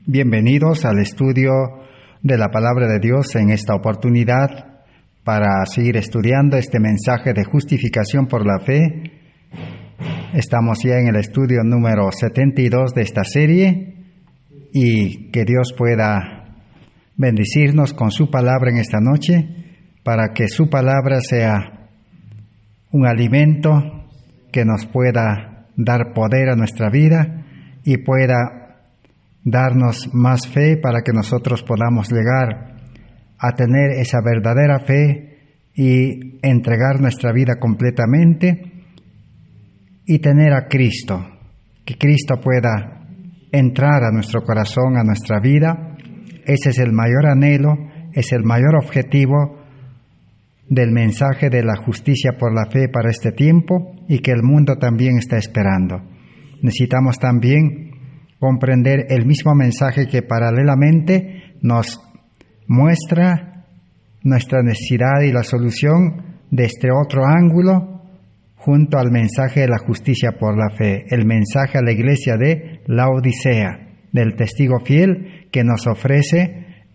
Bienvenidos al estudio de la Palabra de Dios en esta oportunidad para seguir estudiando este mensaje de justificación por la fe. Estamos ya en el estudio número 72 de esta serie y que Dios pueda bendecirnos con su palabra en esta noche para que su palabra sea un alimento que nos pueda dar poder a nuestra vida y pueda darnos más fe para que nosotros podamos llegar a tener esa verdadera fe y entregar nuestra vida completamente y tener a Cristo, que Cristo pueda entrar a nuestro corazón, a nuestra vida. Ese es el mayor anhelo, es el mayor objetivo del mensaje de la justicia por la fe para este tiempo y que el mundo también está esperando. Necesitamos también comprender el mismo mensaje que paralelamente nos muestra nuestra necesidad y la solución de este otro ángulo junto al mensaje de la justicia por la fe, el mensaje a la iglesia de Laodicea, del testigo fiel que nos ofrece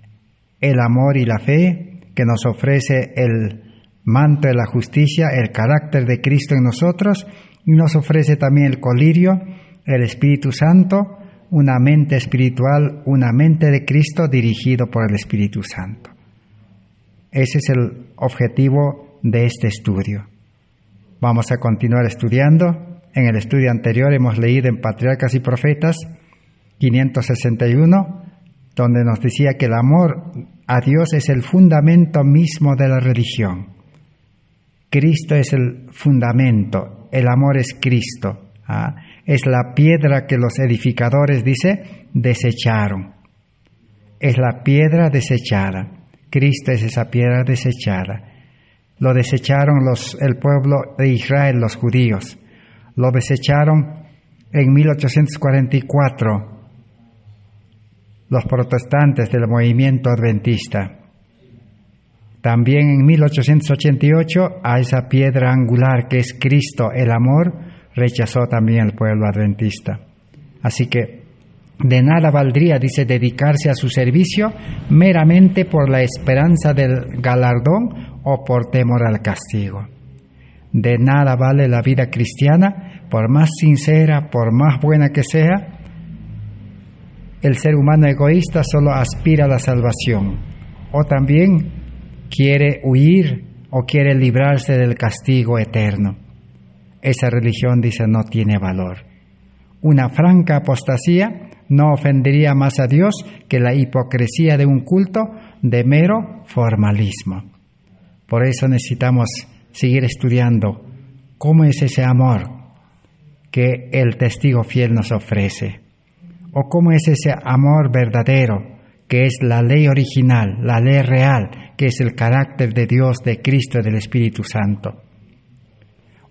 el amor y la fe, que nos ofrece el manto de la justicia, el carácter de Cristo en nosotros, y nos ofrece también el colirio, el Espíritu Santo, una mente espiritual, una mente de Cristo dirigido por el Espíritu Santo. Ese es el objetivo de este estudio. Vamos a continuar estudiando. En el estudio anterior hemos leído en Patriarcas y Profetas 561, donde nos decía que el amor a Dios es el fundamento mismo de la religión. Cristo es el fundamento, el amor es Cristo. Es la piedra que los edificadores, dice, desecharon. Es la piedra desechada. Cristo es esa piedra desechada. Lo desecharon el pueblo de Israel, los judíos. Lo desecharon en 1844 los protestantes del movimiento adventista. También en 1888 a esa piedra angular que es Cristo, el amor, rechazó también el pueblo adventista. Así que de nada valdría, dice, dedicarse a su servicio meramente por la esperanza del galardón o por temor al castigo. De nada vale la vida cristiana, por más sincera, por más buena que sea. El ser humano egoísta solo aspira a la salvación, o también quiere huir o quiere librarse del castigo eterno. Esa religión, dice, no tiene valor. Una franca apostasía no ofendería más a Dios que la hipocresía de un culto de mero formalismo. Por eso necesitamos seguir estudiando cómo es ese amor que el testigo fiel nos ofrece, o cómo es ese amor verdadero que es la ley original, la ley real, que es el carácter de Dios, de Cristo y del Espíritu Santo.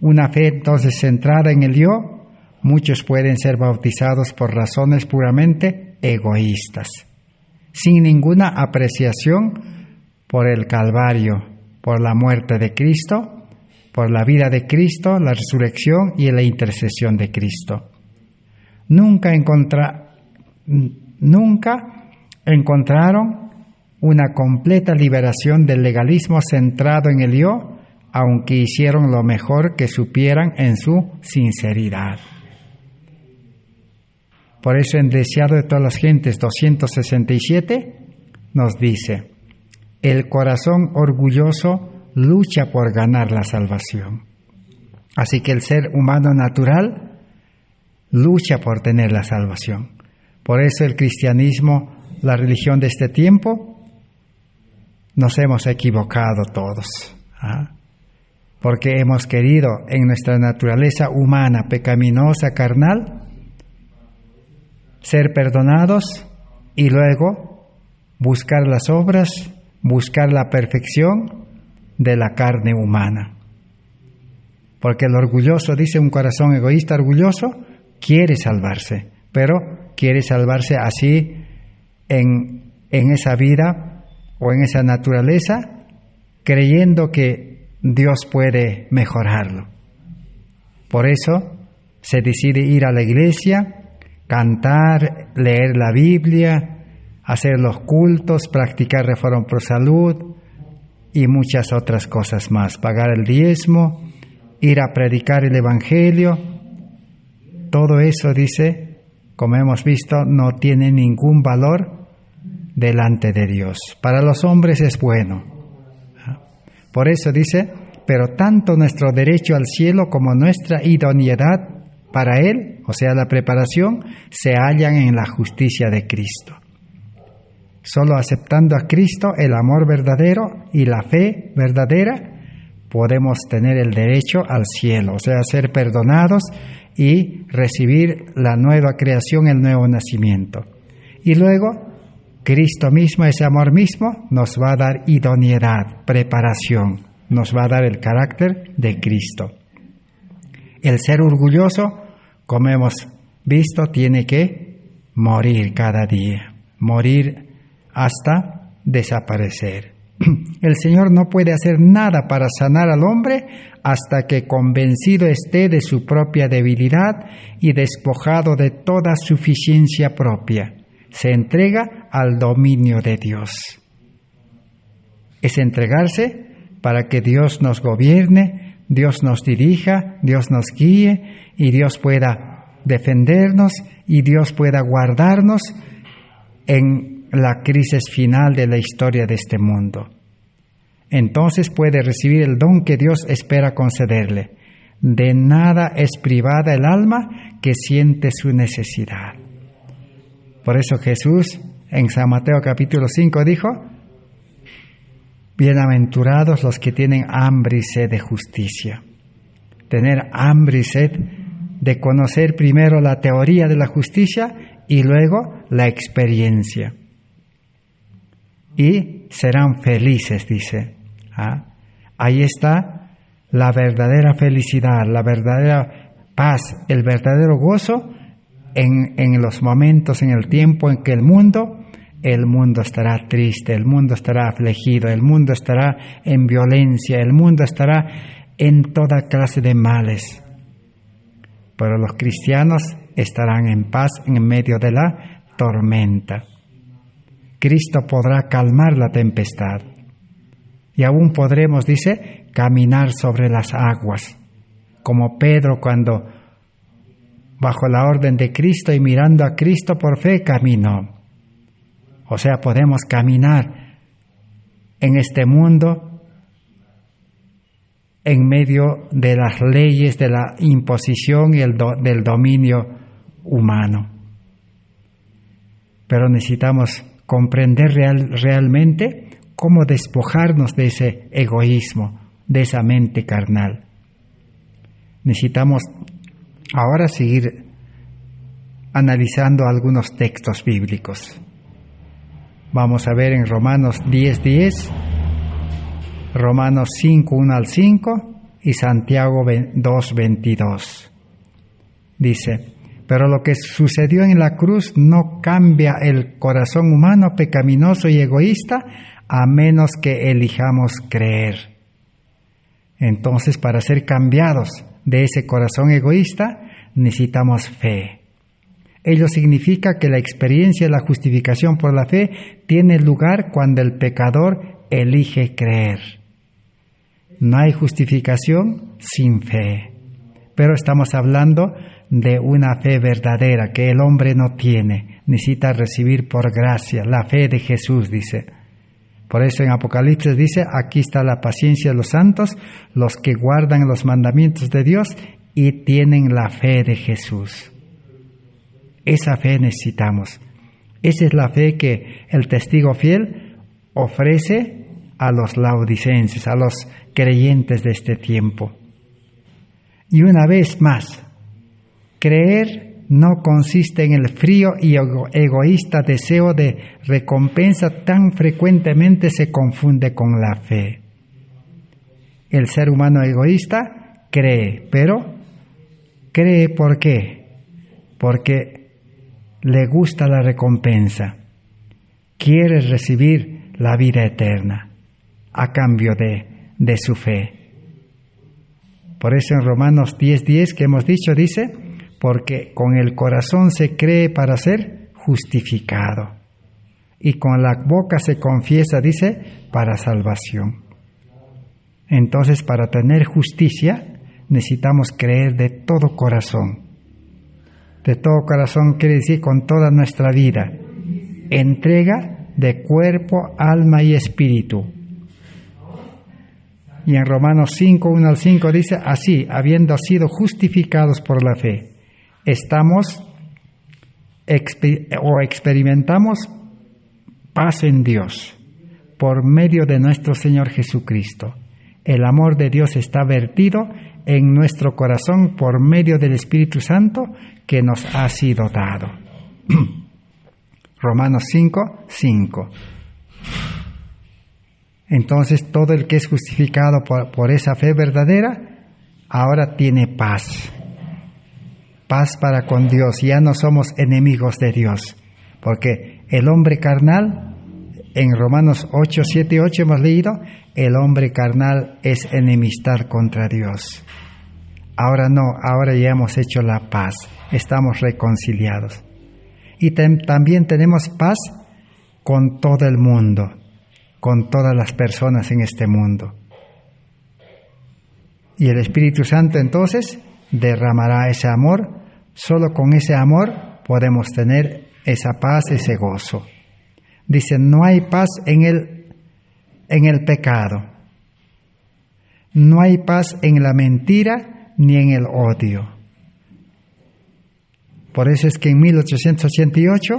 Una fe entonces centrada en el yo, muchos pueden ser bautizados por razones puramente egoístas, sin ninguna apreciación por el Calvario, por la muerte de Cristo, por la vida de Cristo, la resurrección y la intercesión de Cristo. Nunca encontraron una completa liberación del legalismo centrado en el yo, aunque hicieron lo mejor que supieran en su sinceridad. Por eso en Deseado de todas las gentes 267 nos dice: el corazón orgulloso lucha por ganar la salvación. Así que el ser humano natural lucha por tener la salvación. Por eso el cristianismo, la religión de este tiempo, nos hemos equivocado todos, porque hemos querido en nuestra naturaleza humana, pecaminosa, carnal, ser perdonados y luego buscar las obras, buscar la perfección de la carne humana. Porque el orgulloso, dice, un corazón egoísta orgulloso, quiere salvarse, pero quiere salvarse así en esa vida o en esa naturaleza, creyendo que Dios puede mejorarlo. Por eso se decide ir a la iglesia, cantar, leer la Biblia, hacer los cultos, practicar Reforma Pro Salud y muchas otras cosas más. Pagar el diezmo, ir a predicar el Evangelio. Todo eso, dice, como hemos visto, no tiene ningún valor delante de Dios. Para los hombres es bueno. Por eso dice, pero tanto nuestro derecho al cielo como nuestra idoneidad para Él, o sea, la preparación, se hallan en la justicia de Cristo. Solo aceptando a Cristo, el amor verdadero y la fe verdadera, podemos tener el derecho al cielo, o sea, ser perdonados y recibir la nueva creación, el nuevo nacimiento. Y luego, Cristo mismo, ese amor mismo, nos va a dar idoneidad, preparación, nos va a dar el carácter de Cristo. El ser orgulloso, como hemos visto, tiene que morir cada día, morir hasta desaparecer. El Señor no puede hacer nada para sanar al hombre hasta que convencido esté de su propia debilidad y despojado de toda suficiencia propia, se entrega al dominio de Dios. Es entregarse para que Dios nos gobierne, Dios nos dirija, Dios nos guíe y Dios pueda defendernos y Dios pueda guardarnos en la crisis final de la historia de este mundo. Entonces puede recibir el don que Dios espera concederle. De nada es privada el alma que siente su necesidad. Por eso Jesús en San Mateo capítulo 5 dijo, bienaventurados los que tienen hambre y sed de justicia. Tener hambre y sed de conocer primero la teoría de la justicia y luego la experiencia. Y serán felices, dice. Ahí está la verdadera felicidad, la verdadera paz, el verdadero gozo en los momentos, en el tiempo en que el mundo estará triste, el mundo estará afligido, el mundo estará en violencia, el mundo estará en toda clase de males. Pero los cristianos estarán en paz en medio de la tormenta. Cristo podrá calmar la tempestad. Y aún podremos, dice, caminar sobre las aguas, como Pedro cuando, bajo la orden de Cristo y mirando a Cristo por fe, caminó. O sea, podemos caminar en este mundo en medio de las leyes de la imposición y del dominio humano. Pero necesitamos comprender realmente cómo despojarnos de ese egoísmo, de esa mente carnal. Necesitamos ahora seguir analizando algunos textos bíblicos. Vamos a ver en Romanos 10:10, Romanos 5:1 al 5 y Santiago 2:22. Dice, pero lo que sucedió en la cruz no cambia el corazón humano pecaminoso y egoísta a menos que elijamos creer. Entonces, para ser cambiados de ese corazón egoísta, necesitamos fe. Ello significa que la experiencia de la justificación por la fe tiene lugar cuando el pecador elige creer. No hay justificación sin fe, pero estamos hablando de una fe verdadera que el hombre no tiene, necesita recibir por gracia, la fe de Jesús, dice. Por eso en Apocalipsis dice, aquí está la paciencia de los santos, los que guardan los mandamientos de Dios y tienen la fe de Jesús. Esa fe necesitamos. Esa es la fe que el testigo fiel ofrece a los laodicenses, a los creyentes de este tiempo. Y una vez más, creer no consiste en el frío y egoísta deseo de recompensa tan frecuentemente se confunde con la fe. El ser humano egoísta cree, pero cree ¿por qué? Porque le gusta la recompensa, quiere recibir la vida eterna a cambio de su fe. Por eso en Romanos 10:10 que hemos dicho dice, porque con el corazón se cree para ser justificado y con la boca se confiesa, dice, para salvación. Entonces, para tener justicia necesitamos creer de todo corazón. De todo corazón quiere decir con toda nuestra vida. Entrega de cuerpo, alma y espíritu. Y en Romanos 5, 1 al 5 dice, así, habiendo sido justificados por la fe, experimentamos paz en Dios por medio de nuestro Señor Jesucristo. El amor de Dios está vertido en nuestro corazón por medio del Espíritu Santo que nos ha sido dado. Romanos 5, 5. Entonces todo el que es justificado por esa fe verdadera, ahora tiene paz. Paz para con Dios, ya no somos enemigos de Dios, porque el hombre carnal, en Romanos 8, 7 y 8 hemos leído, el hombre carnal es enemistad contra Dios. Ahora no, ahora ya hemos hecho la paz, estamos reconciliados. Y también tenemos paz con todo el mundo, con todas las personas en este mundo. Y el Espíritu Santo entonces derramará ese amor. Solo con ese amor podemos tener esa paz, ese gozo. Dice, no hay paz en el pecado. No hay paz en la mentira ni en el odio. Por eso es que en 1888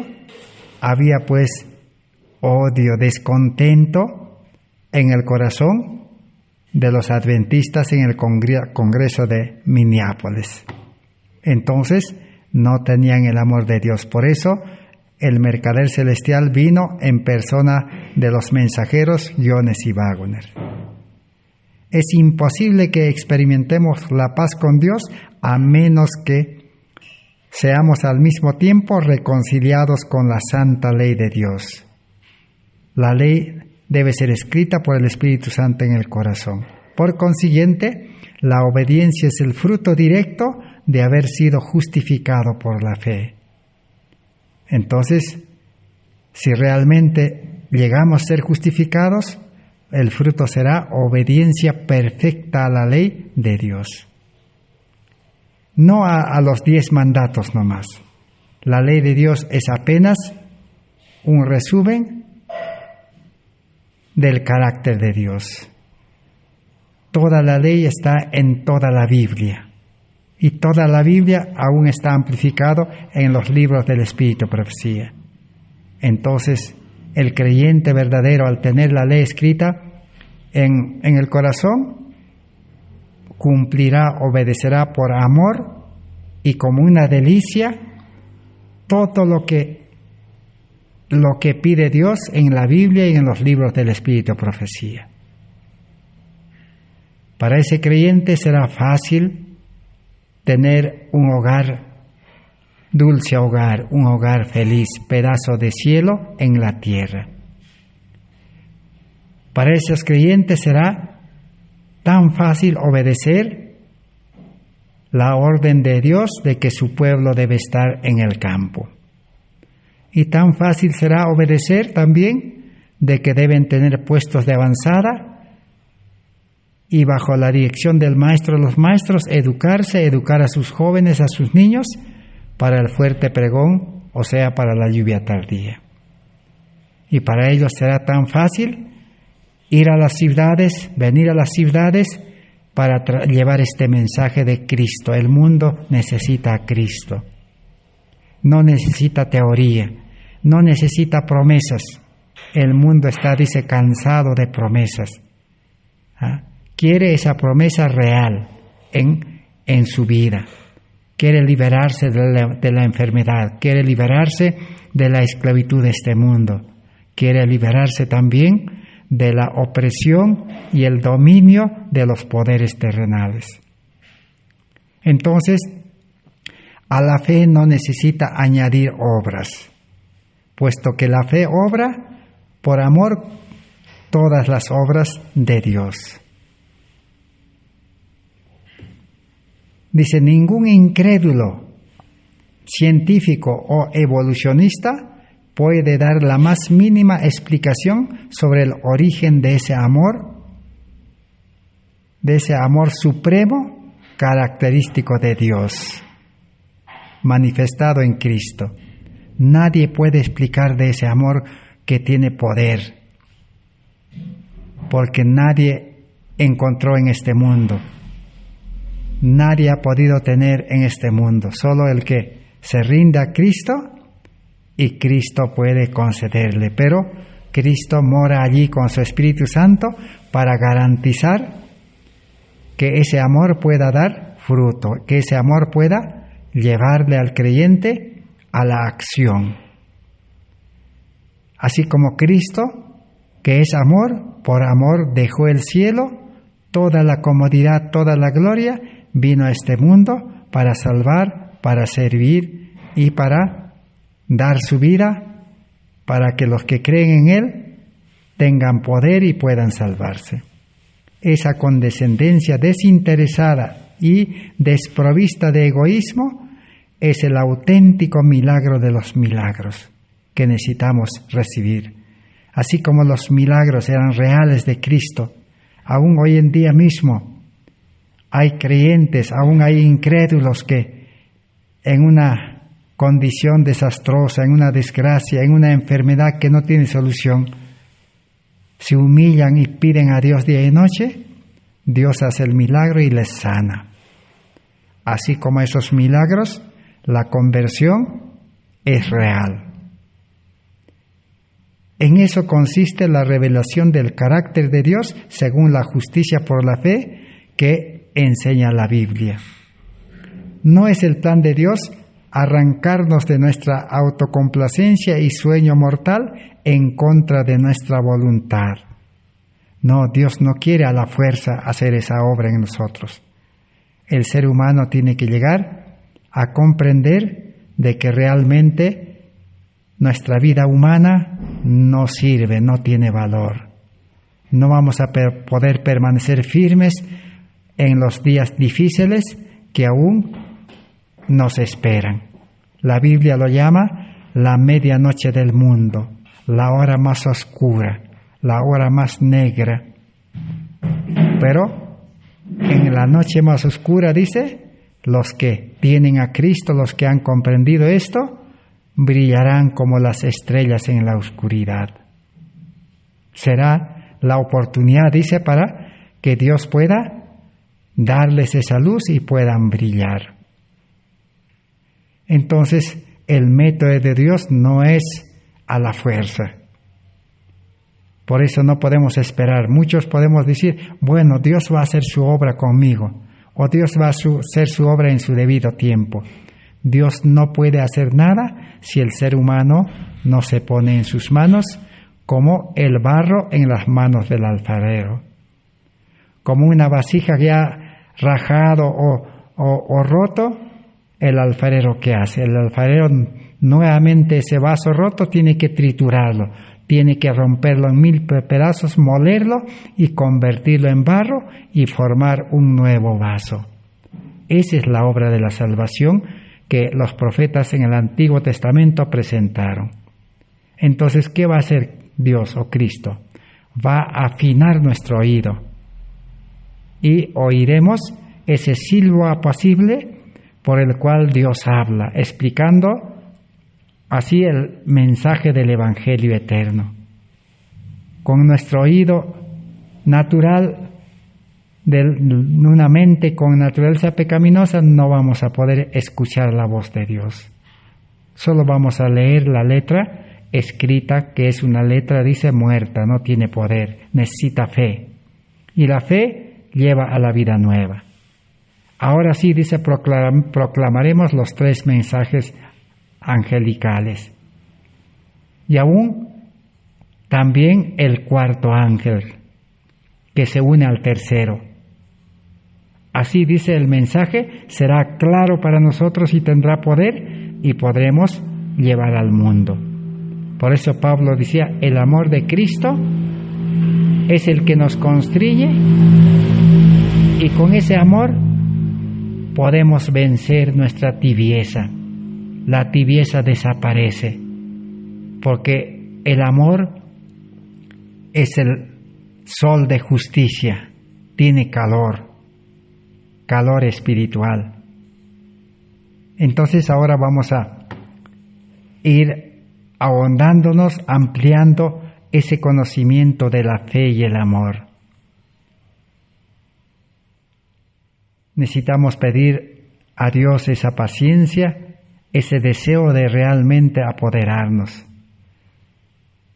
había pues odio, descontento en el corazón de los adventistas en el Congreso de Minneapolis. Entonces no tenían el amor de Dios. Por eso el mercader celestial vino en persona de los mensajeros Jones y Wagner. Es imposible que experimentemos la paz con Dios a menos que seamos al mismo tiempo reconciliados con la santa ley de Dios. La ley debe ser escrita por el Espíritu Santo en el corazón. Por consiguiente, la obediencia es el fruto directo de haber sido justificado por la fe. Entonces, si realmente llegamos a ser justificados, el fruto será obediencia perfecta a la ley de Dios. No a los 10 mandatos nomás. La ley de Dios es apenas un resumen del carácter de Dios. Toda la ley está en toda la Biblia. Y toda la Biblia aún está amplificado en los libros del Espíritu Profecía. Entonces, el creyente verdadero, al tener la ley escrita en el corazón, cumplirá, obedecerá por amor y como una delicia todo lo que pide Dios en la Biblia y en los libros del Espíritu Profecía. Para ese creyente será fácil tener un hogar, dulce hogar, un hogar feliz, pedazo de cielo en la tierra. Para esos creyentes será tan fácil obedecer la orden de Dios de que su pueblo debe estar en el campo. Y tan fácil será obedecer también de que deben tener puestos de avanzada y bajo la dirección del maestro, los maestros, educar a sus jóvenes, a sus niños, para el fuerte pregón, o sea, para la lluvia tardía. Y para ellos será tan fácil ir a las ciudades, venir a las ciudades, para llevar este mensaje de Cristo. El mundo necesita a Cristo. No necesita teoría, no necesita promesas. El mundo está, dice, cansado de promesas. Quiere esa promesa real en su vida. Quiere liberarse de la enfermedad, quiere liberarse de la esclavitud de este mundo, quiere liberarse también de la opresión y el dominio de los poderes terrenales. Entonces, a la fe no necesita añadir obras, puesto que la fe obra por amor todas las obras de Dios. Dice, ningún incrédulo científico o evolucionista puede dar la más mínima explicación sobre el origen de ese amor supremo característico de Dios, manifestado en Cristo. Nadie puede explicar de ese amor que tiene poder, porque nadie encontró en este mundo. Nadie ha podido tener en este mundo, solo el que se rinde a Cristo y Cristo puede concederle. Pero Cristo mora allí con su Espíritu Santo para garantizar que ese amor pueda dar fruto, que ese amor pueda llevarle al creyente a la acción. Así como Cristo, que es amor, por amor dejó el cielo, toda la comodidad, toda la gloria, vino a este mundo para salvar, para servir y para dar su vida, para que los que creen en Él tengan poder y puedan salvarse. Esa condescendencia desinteresada y desprovista de egoísmo es el auténtico milagro de los milagros que necesitamos recibir. Así como los milagros eran reales de Cristo, aún hoy en día mismo hay creyentes, aún hay incrédulos que en una condición desastrosa, en una desgracia, en una enfermedad que no tiene solución, se humillan y piden a Dios día y noche, Dios hace el milagro y les sana. Así como esos milagros, la conversión es real. En eso consiste la revelación del carácter de Dios según la justicia por la fe que enseña la Biblia. No es el plan de Dios arrancarnos de nuestra autocomplacencia y sueño mortal en contra de nuestra voluntad. No, Dios no quiere a la fuerza hacer esa obra en nosotros. El ser humano tiene que llegar a comprender de que realmente nuestra vida humana no sirve, no tiene valor. No vamos a poder permanecer firmes en los días difíciles que aún nos esperan. La Biblia lo llama la medianoche del mundo, la hora más oscura, la hora más negra. Pero en la noche más oscura, dice, los que tienen a Cristo, los que han comprendido esto, brillarán como las estrellas en la oscuridad. Será la oportunidad, dice, para que Dios pueda darles esa luz y puedan brillar. Entonces, el método de Dios no es a la fuerza. Por eso no podemos esperar. Muchos podemos decir, bueno, Dios va a hacer su obra conmigo, o Dios va a hacer su obra en su debido tiempo. Dios no puede hacer nada si el ser humano no se pone en sus manos como el barro en las manos del alfarero. Como una vasija ya rajado o roto, el alfarero ¿qué hace? El alfarero nuevamente ese vaso roto tiene que triturarlo, tiene que romperlo en 1000 pedazos, molerlo y convertirlo en barro y formar un nuevo vaso. Esa es la obra de la salvación que los profetas en el Antiguo Testamento presentaron. Entonces, ¿qué va a hacer Dios o Cristo? Va a afinar nuestro oído y oiremos ese silbo apacible por el cual Dios habla, explicando así el mensaje del Evangelio eterno. Con nuestro oído natural, de una mente con naturaleza pecaminosa, no vamos a poder escuchar la voz de Dios. Solo vamos a leer la letra escrita, que es una letra, dice, muerta, no tiene poder, necesita fe. Y la fe lleva a la vida nueva. Ahora sí, dice, proclamaremos los 3 mensajes angelicales. Y aún también el 4º ángel, que se une al 3º. Así dice el mensaje, será claro para nosotros y tendrá poder y podremos llevar al mundo. Por eso Pablo decía, el amor de Cristo es el que nos constriñe y con ese amor podemos vencer nuestra tibieza, la tibieza desaparece, porque el amor es el sol de justicia, tiene calor espiritual. Entonces ahora vamos a ir ahondándonos, ampliando ese conocimiento de la fe y el amor. Necesitamos pedir a Dios esa paciencia, ese deseo de realmente apoderarnos.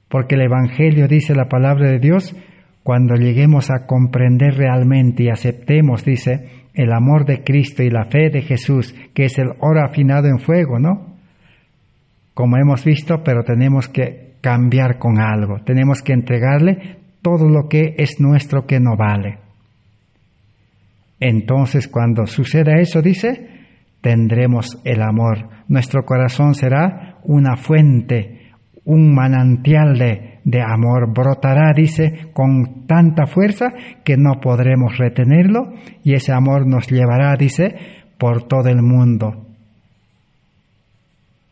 Porque el Evangelio dice, la palabra de Dios, cuando lleguemos a comprender realmente y aceptemos, dice, el amor de Cristo y la fe de Jesús, que es el oro afinado en fuego, ¿no? Como hemos visto, pero tenemos que cambiar con algo, tenemos que entregarle todo lo que es nuestro que no vale. Entonces, cuando suceda eso, dice, tendremos el amor. Nuestro corazón será una fuente, un manantial de amor. Brotará, dice, con tanta fuerza que no podremos retenerlo, y ese amor nos llevará, dice, por todo el mundo.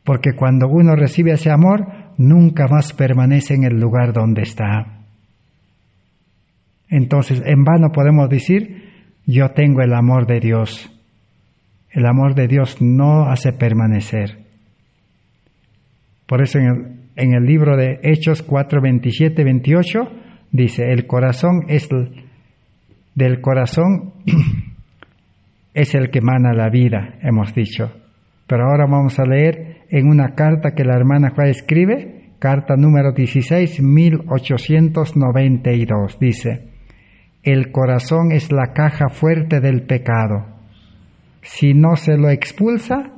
Porque cuando uno recibe ese amor, nunca más permanece en el lugar donde está. Entonces, en vano podemos decir, yo tengo el amor de Dios. El amor de Dios no hace permanecer. Por eso en el libro de Hechos 4, 27, 28, dice, el corazón es del corazón es el que emana la vida, hemos dicho. Pero ahora vamos a leer en una carta que la hermana Juana escribe, carta número 16, 1892, dice, el corazón es la caja fuerte del pecado. Si no se lo expulsa,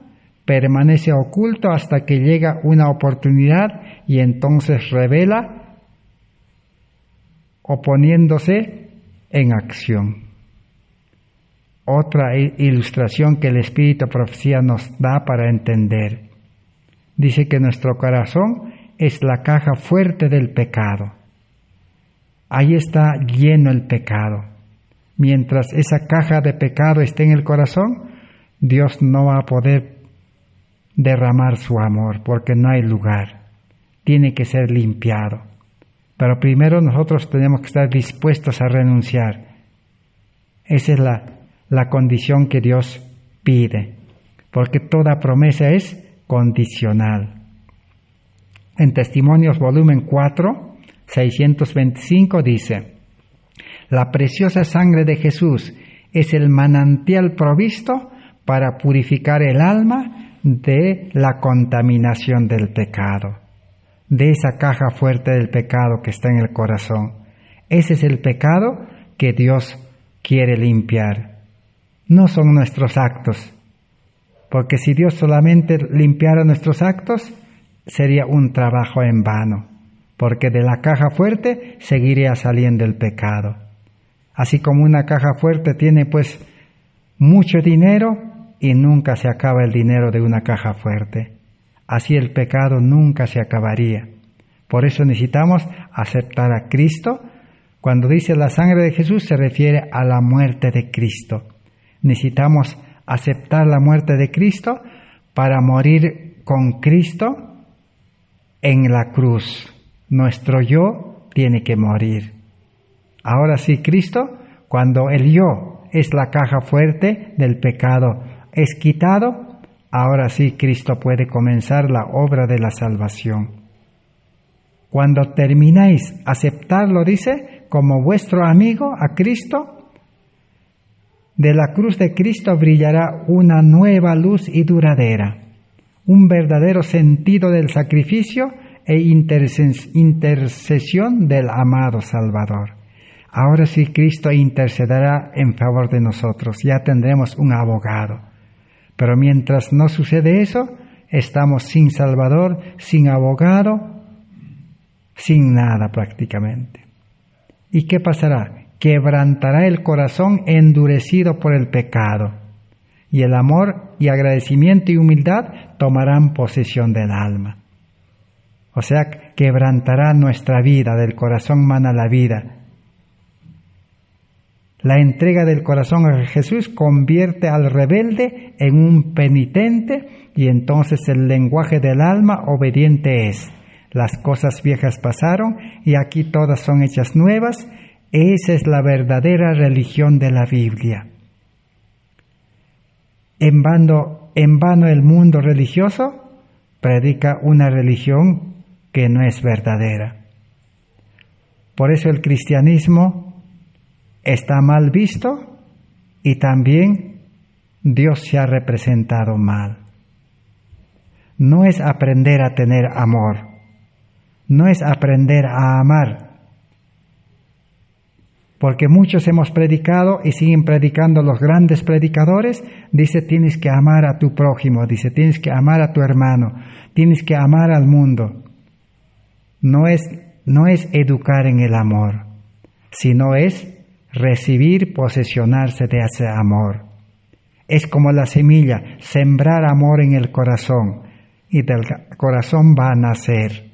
permanece oculto hasta que llega una oportunidad y entonces revela, oponiéndose en acción. Otra ilustración que el Espíritu de Profecía nos da para entender. Dice que nuestro corazón es la caja fuerte del pecado. Ahí está lleno el pecado. Mientras esa caja de pecado esté en el corazón, Dios no va a poder derramar su amor, porque no hay lugar. Tiene que ser limpiado. Pero primero nosotros tenemos que estar dispuestos a renunciar. Esa es la condición que Dios pide, porque toda promesa es condicional. En Testimonios volumen 4, 625 dice, la preciosa sangre de Jesús es el manantial provisto para purificar el alma de la contaminación del pecado, de esa caja fuerte del pecado que está en el corazón. Ese es el pecado que Dios quiere limpiar. No son nuestros actos, porque si Dios solamente limpiara nuestros actos, sería un trabajo en vano, porque de la caja fuerte seguiría saliendo el pecado. Así como una caja fuerte tiene pues mucho dinero y nunca se acaba el dinero de una caja fuerte, así el pecado nunca se acabaría. Por eso necesitamos aceptar a Cristo. Cuando dice la sangre de Jesús se refiere a la muerte de Cristo. Necesitamos aceptar la muerte de Cristo para morir con Cristo en la cruz. Nuestro yo tiene que morir. Ahora sí, Cristo, cuando el yo es la caja fuerte del pecado, es quitado, ahora sí Cristo puede comenzar la obra de la salvación. Cuando termináis aceptarlo, dice, como vuestro amigo a Cristo, de la cruz de Cristo brillará una nueva luz y duradera, un verdadero sentido del sacrificio e intercesión del amado Salvador. Ahora sí Cristo intercederá en favor de nosotros, ya tendremos un abogado. Pero mientras no sucede eso, estamos sin Salvador, sin abogado, sin nada prácticamente. ¿Y qué pasará? Quebrantará el corazón endurecido por el pecado, y el amor y agradecimiento y humildad tomarán posesión del alma. O sea, quebrantará nuestra vida, del corazón mana la vida. La entrega del corazón a Jesús convierte al rebelde en un penitente y entonces el lenguaje del alma obediente es: las cosas viejas pasaron y aquí todas son hechas nuevas. Esa es la verdadera religión de la Biblia. En vano el mundo religioso predica una religión que no es verdadera. Por eso el cristianismo está mal visto y también Dios se ha representado mal. No es aprender a tener amor, no es aprender a amar, porque muchos hemos predicado y siguen predicando los grandes predicadores. Dice, tienes que amar a tu prójimo, dice, tienes que amar a tu hermano, tienes que amar al mundo. No es educar en el amor, sino es recibir, posesionarse de ese amor. Es como la semilla, sembrar amor en el corazón, y del corazón va a nacer.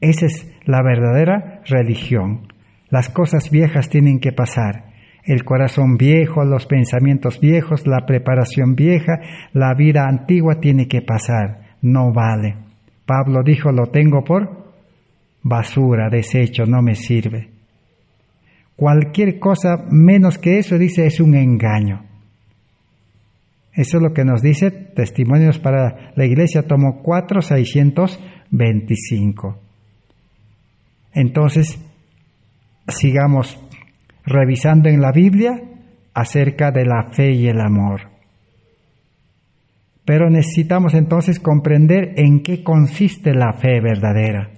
Esa es la verdadera religión. Las cosas viejas tienen que pasar. El corazón viejo, los pensamientos viejos, la preparación vieja, la vida antigua tiene que pasar. No vale. Pablo dijo, lo tengo por basura, desecho, no me sirve. Cualquier cosa menos que eso, dice, es un engaño. Eso es lo que nos dice Testimonios para la Iglesia, tomo 4, 625. Entonces, sigamos revisando en la Biblia acerca de la fe y el amor. Pero necesitamos entonces comprender en qué consiste la fe verdadera.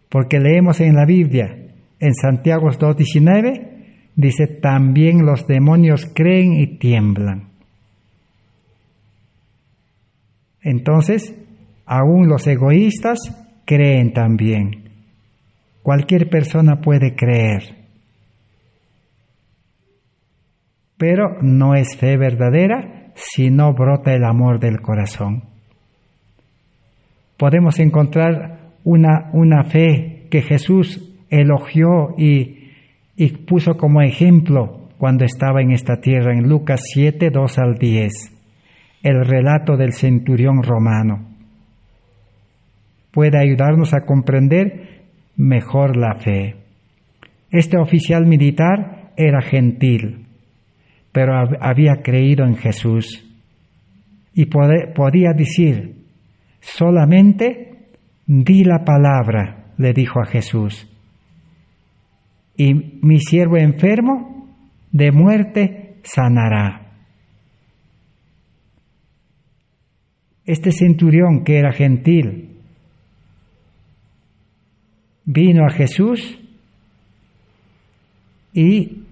Porque leemos en la Biblia, en Santiago 2:19, dice, también los demonios creen y tiemblan. Entonces, aún los egoístas creen también. Cualquier persona puede creer. Pero no es fe verdadera si no brota el amor del corazón. Podemos encontrar una fe que Jesús elogió y puso como ejemplo cuando estaba en esta tierra, en Lucas 7, 2 al 10, el relato del centurión romano. Puede ayudarnos a comprender mejor la fe. Este oficial militar era gentil, pero había creído en Jesús y podía decir, solamente di la palabra, le dijo a Jesús, y mi siervo enfermo de muerte sanará. Este centurión, que era gentil, vino a Jesús y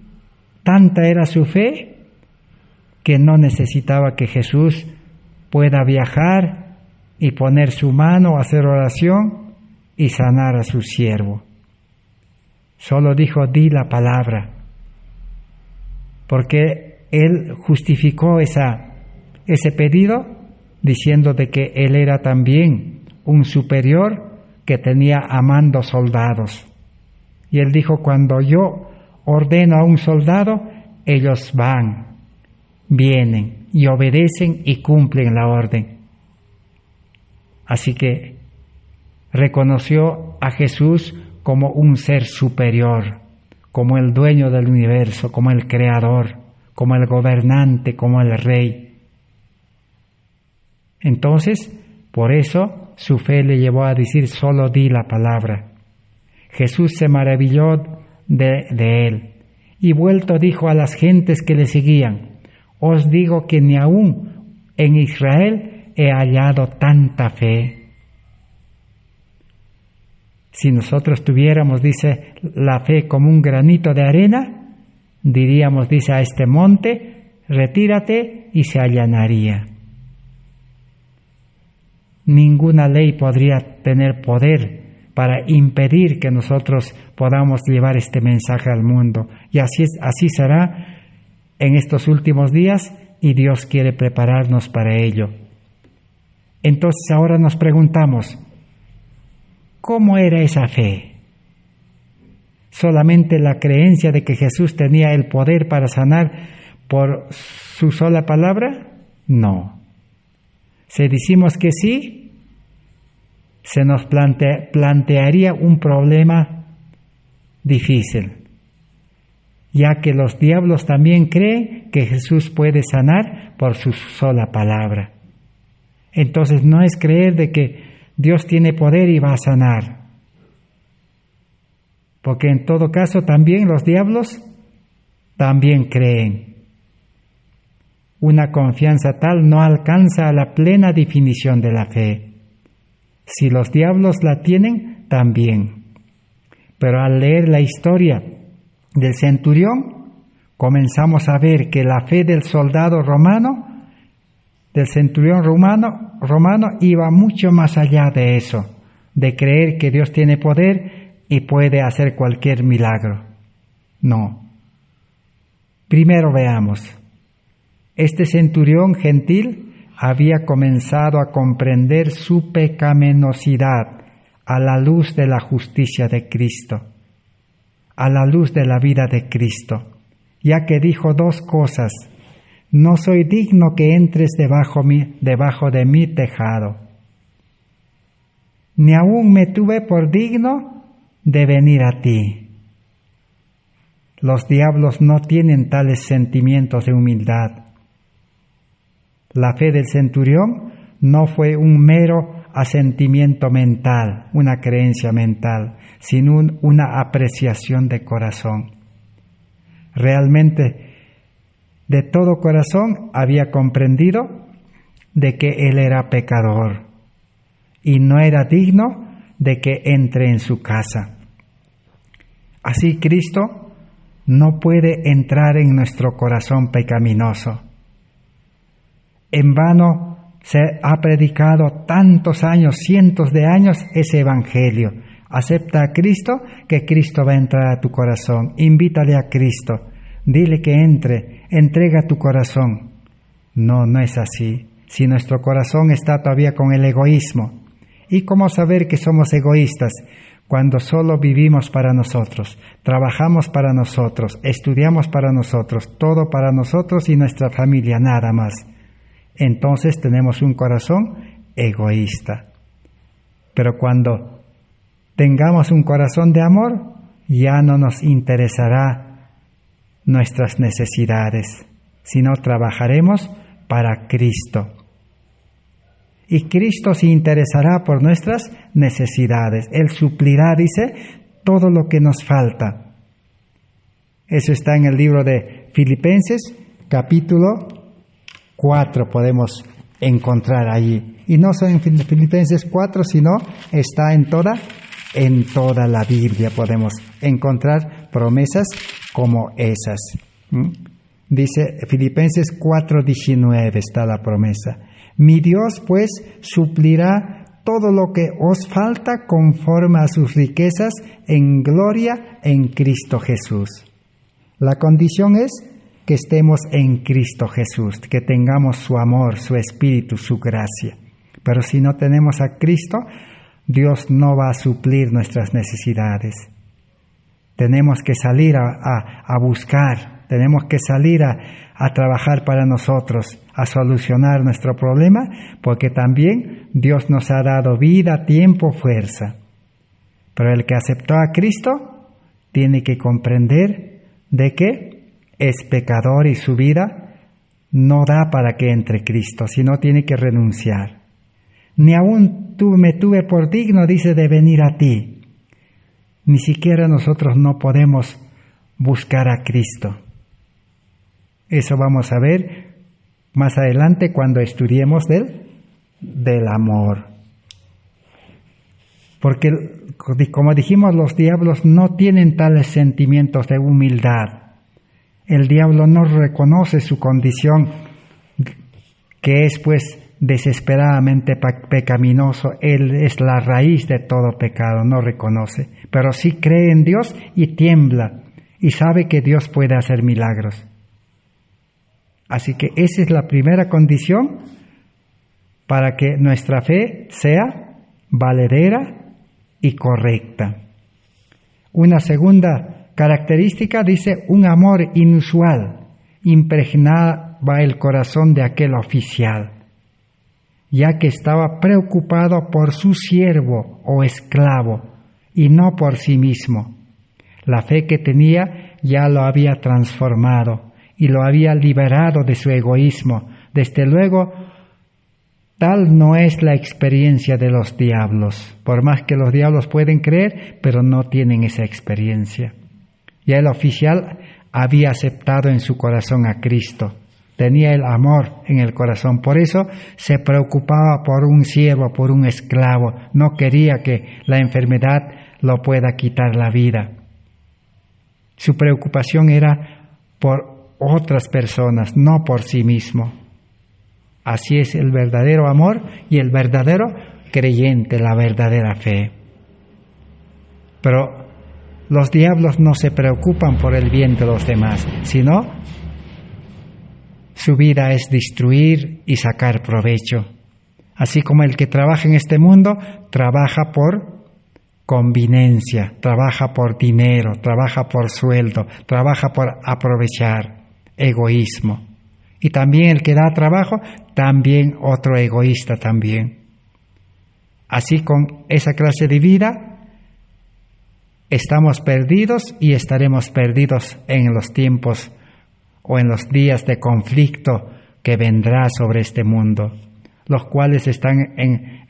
tanta era su fe que no necesitaba que Jesús pueda viajar y poner su mano, hacer oración y sanar a su siervo. Solo dijo, di la palabra, porque él justificó ese pedido diciendo de que él era también un superior que tenía a mando soldados. Y él dijo, cuando yo ordeno a un soldado, ellos van, vienen y obedecen y cumplen la orden. Así que reconoció a Jesús como un ser superior, como el dueño del universo, como el creador, como el gobernante, como el rey. Entonces, por eso, su fe le llevó a decir, solo di la palabra. Jesús se maravilló de él, y vuelto dijo a las gentes que le seguían, os digo que ni aún en Israel he hallado tanta fe. Si nosotros tuviéramos, dice, la fe como un granito de arena, diríamos, dice, a este monte, retírate y se allanaría. Ninguna ley podría tener poder para impedir que nosotros podamos llevar este mensaje al mundo. Y así será en estos últimos días, y Dios quiere prepararnos para ello. Entonces ahora nos preguntamos, ¿cómo era esa fe? solamente la creencia de que Jesús tenía el poder para sanar por su sola palabra? No. Si decimos que sí, se nos plantearía un problema difícil, ya que los diablos también creen que Jesús puede sanar por su sola palabra. Entonces no es creer de que Dios tiene poder y va a sanar, porque en todo caso también los diablos también creen. Una confianza tal no alcanza a la plena definición de la fe. Si los diablos la tienen, también. Pero al leer la historia del centurión, comenzamos a ver que la fe del soldado romano, del centurión romano, iba mucho más allá de eso, de creer que Dios tiene poder y puede hacer cualquier milagro. No. Primero veamos. Este centurión gentil había comenzado a comprender su pecaminosidad a la luz de la justicia de Cristo, a la luz de la vida de Cristo, ya que dijo dos cosas: no soy digno que entres debajo de mi tejado, ni aún me tuve por digno de venir a ti. Los diablos no tienen tales sentimientos de humildad. La fe del centurión no fue un mero asentimiento mental, una creencia mental, sino una apreciación de corazón. Realmente, de todo corazón había comprendido de que él era pecador y no era digno de que entre en su casa. Así Cristo no puede entrar en nuestro corazón pecaminoso. En vano se ha predicado tantos años, cientos de años, ese evangelio. Acepta a Cristo, que Cristo va a entrar a tu corazón. Invítale a Cristo. Dile que entre, entrega tu corazón. No, no es así. Si nuestro corazón está todavía con el egoísmo. ¿Y cómo saber que somos egoístas? Cuando solo vivimos para nosotros, trabajamos para nosotros, estudiamos para nosotros, todo para nosotros y nuestra familia, nada más. Entonces tenemos un corazón egoísta. Pero cuando tengamos un corazón de amor, ya no nos interesará nuestras necesidades, sino trabajaremos para Cristo. Y Cristo se interesará por nuestras necesidades. Él suplirá, dice, todo lo que nos falta. Eso está en el libro de Filipenses, capítulo 4, podemos encontrar allí. Y no solo en Filipenses 4, sino está en toda la Biblia podemos encontrar promesas como esas. Dice Filipenses 4:19 está la promesa. Mi Dios pues suplirá todo lo que os falta conforme a sus riquezas en gloria en Cristo Jesús. La condición es que estemos en Cristo Jesús, que tengamos su amor, su espíritu, su gracia. Pero si no tenemos a Cristo, Dios no va a suplir nuestras necesidades. Tenemos que salir a buscar, tenemos que salir a trabajar para nosotros, a solucionar nuestro problema, porque también Dios nos ha dado vida, tiempo, fuerza. Pero el que aceptó a Cristo tiene que comprender de que es pecador y su vida no da para que entre Cristo, sino tiene que renunciar. Ni aún me tuve por digno, dice, de venir a ti. Ni siquiera nosotros no podemos buscar a Cristo. Eso vamos a ver más adelante cuando estudiemos del amor. Porque, como dijimos, los diablos no tienen tales sentimientos de humildad. El diablo no reconoce su condición, que es pues desesperadamente pecaminoso. Él es la raíz de todo pecado, no reconoce. Pero sí cree en Dios y tiembla, y sabe que Dios puede hacer milagros. Así que esa es la primera condición para que nuestra fe sea valedera y correcta. Una segunda característica dice un amor inusual impregnaba el corazón de aquel oficial, ya que estaba preocupado por su siervo o esclavo y no por sí mismo. La fe que tenía ya lo había transformado y lo había liberado de su egoísmo. Desde luego, tal no es la experiencia de los diablos, por más que los diablos pueden creer, pero no tienen esa experiencia. Ya el oficial había aceptado en su corazón a Cristo, tenía el amor en el corazón, por eso se preocupaba por un siervo, por un esclavo, no quería que la enfermedad lo pueda quitar la vida. Su preocupación era por otras personas, no por sí mismo. Así es el verdadero amor y el verdadero creyente, la verdadera fe. Pero los diablos no se preocupan por el bien de los demás, sino su vida es destruir y sacar provecho. Así como el que trabaja en este mundo trabaja por conveniencia, trabaja por dinero, trabaja por sueldo, trabaja por aprovechar, egoísmo. Y también el que da trabajo, también otro egoísta también. Así con esa clase de vida, estamos perdidos y estaremos perdidos en los tiempos o en los días de conflicto que vendrá sobre este mundo, los cuales están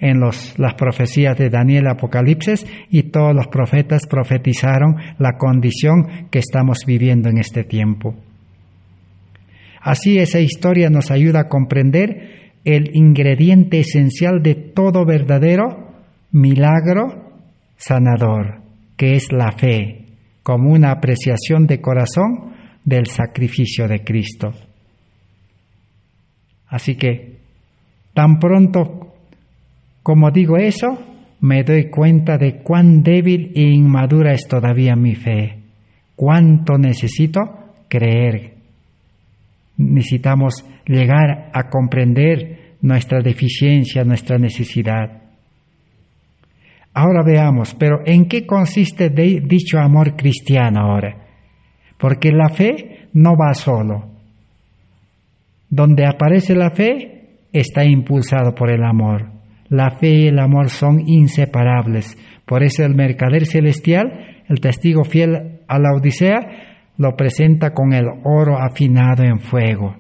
en las profecías de Daniel, Apocalipsis, y todos los profetas profetizaron la condición que estamos viviendo en este tiempo. Así esa historia nos ayuda a comprender el ingrediente esencial de todo verdadero milagro sanador, que es la fe, como una apreciación de corazón del sacrificio de Cristo. Así que, tan pronto como digo eso, me doy cuenta de cuán débil e inmadura es todavía mi fe, cuánto necesito creer. Necesitamos llegar a comprender nuestra deficiencia, nuestra necesidad. Ahora veamos, pero ¿en qué consiste dicho amor cristiano ahora? Porque la fe no va solo. Donde aparece la fe, está impulsado por el amor. La fe y el amor son inseparables. Por eso el mercader celestial, el testigo fiel a la Odisea, lo presenta con el oro afinado en fuego.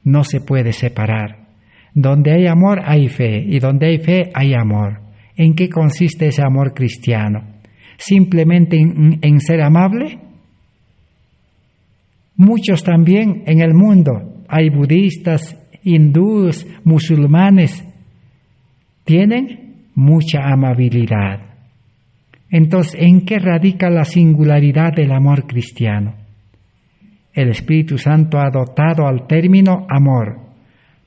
No se puede separar. Donde hay amor hay fe, y donde hay fe hay amor. ¿En qué consiste ese amor cristiano? ¿Simplemente en ser amable? Muchos también en el mundo, hay budistas, hindúes, musulmanes, tienen mucha amabilidad. Entonces, ¿en qué radica la singularidad del amor cristiano? El Espíritu Santo ha dotado al término amor,